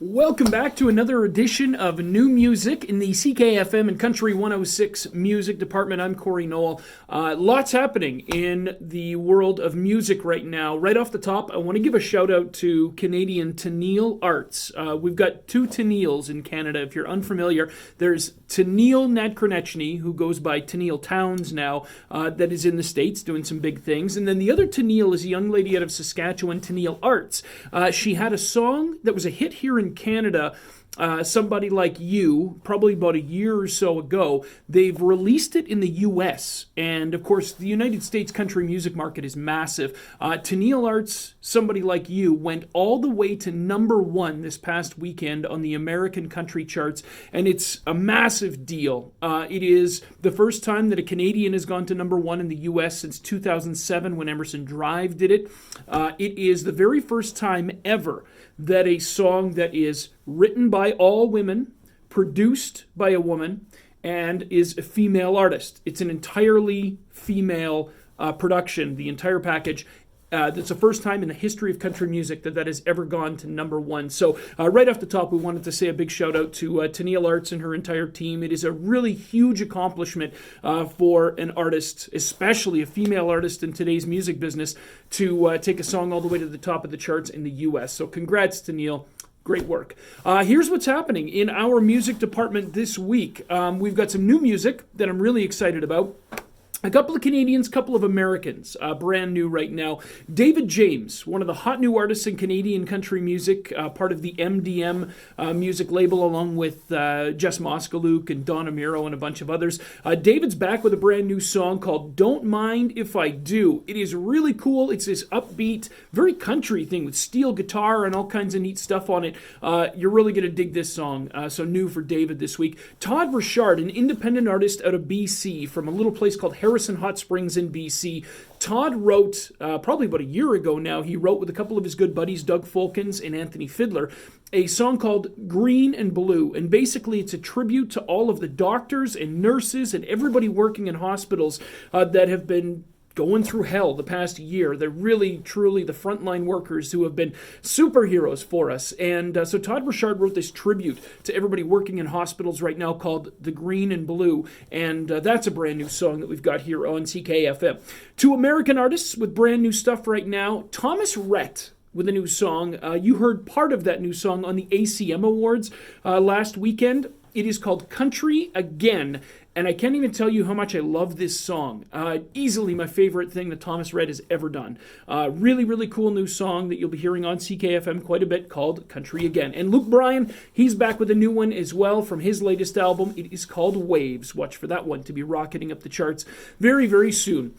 Welcome back to another edition of New Music in the CKFM and Country 106 Music Department. I'm Corey Knoll. Lots happening in the world of music right now. Right off the top, I want to give a shout out to Canadian Tennille Arts. We've got two Tennilles in Canada. If you're unfamiliar, there's Tennille Nadkronechny, who goes by Tennille Towns now, that is in the States doing some big things. And then the other Tennille is a young lady out of Saskatchewan, Tennille Arts. She had a song that was a hit here in Canada, Somebody Like You, probably about a year or so ago. They've released it in the U.S., and of course the United States country music market is massive. Tennille Arts' Somebody Like You went all the way to number one this past weekend on the American country charts, and it's a massive deal. It is the first time that a Canadian has gone to number one in the U.S. since 2007 when Emerson Drive did it. It is the very first time ever that a song that is written by all women, produced by a woman, and is a female artist. It's an entirely female production, the entire package. That's the first time in the history of country music that has ever gone to number one. So right off the top, we wanted to say a big shout out to Tennille Arts and her entire team. It is a really huge accomplishment for an artist, especially a female artist in today's music business, to take a song all the way to the top of the charts in the U.S. So congrats, Tennille. Great work. Here's what's happening in our music department this week. We've got some new music that I'm really excited about. A couple of Canadians, couple of Americans, brand new right now. David James, one of the hot new artists in Canadian country music, part of the MDM music label, along with Jess Moskaluk and Don Amiro and a bunch of others. David's back with a brand new song called Don't Mind If I Do. It is really cool. It's this upbeat, very country thing with steel guitar and all kinds of neat stuff on it. You're really going to dig this song. So new for David this week. Todd Richard, an independent artist out of BC from a little place called Harrison Hot Springs in BC. Todd wrote, probably about a year ago now, he wrote with a couple of his good buddies, Doug Fulkins and Anthony Fiddler, a song called Green and Blue. And basically it's a tribute to all of the doctors and nurses and everybody working in hospitals that have been going through hell the past year. They're really, truly the frontline workers who have been superheroes for us. And so Todd Richard wrote this tribute to everybody working in hospitals right now called The Green and Blue. And that's a brand new song that we've got here on CKFM. Two American artists with brand new stuff right now. Thomas Rhett with a new song. You heard part of that new song on the ACM Awards last weekend. It is called Country Again. And I can't even tell you how much I love this song. Easily my favorite thing that Thomas Rhett has ever done. Really, really cool new song that you'll be hearing on CKFM quite a bit called Country Again. And Luke Bryan, he's back with a new one as well from his latest album. It is called Waves. Watch for that one to be rocketing up the charts very, very soon.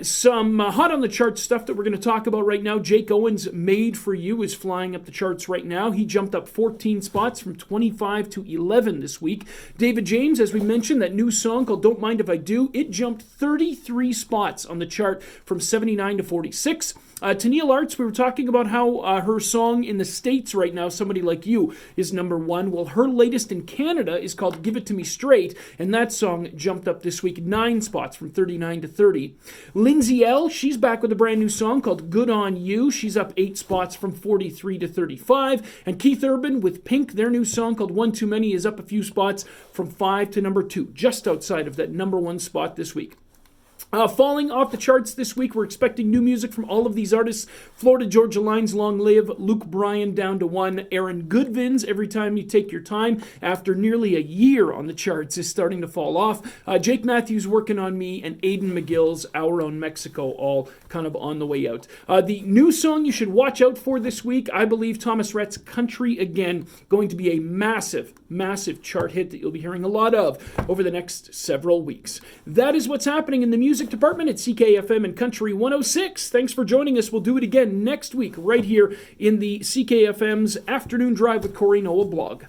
Some hot on the charts stuff that we're going to talk about right now. Jake Owen's Made For You is flying up the charts right now. He jumped up 14 spots from 25 to 11 this week. David James, as we mentioned, that new song called Don't Mind If I Do, it jumped 33 spots on the chart from 79 to 46. Tennille Arts, we were talking about how her song in the States right now, Somebody Like You, is number one. Well, her latest in Canada is called Give It To Me Straight, and that song jumped up this week 9 spots from 39 to 30. Lindsay L., she's back with a brand new song called Good On You. She's up 8 spots from 43 to 35. And Keith Urban with Pink, their new song called One Too Many is up a few spots from 5 to number 2, just outside of that number 1 spot this week. Falling off the charts this week, we're expecting new music from all of these artists. Florida Georgia Line's Long Live, Luke Bryan down to 1, Aaron Goodvin's Every Time You Take Your Time, after nearly a year on the charts, is starting to fall off. Jake Matthews Working On Me, and Aidan McGill's Our Own Mexico, all kind of on the way out. The new song you should watch out for this week, I believe Thomas Rhett's Country Again, going to be a massive, massive chart hit that you'll be hearing a lot of over the next several weeks. That is what's happening in the music department at CKFM and Country 106. Thanks for joining us. We'll do it again next week right here in the CKFM's Afternoon Drive with Corey Noah blog.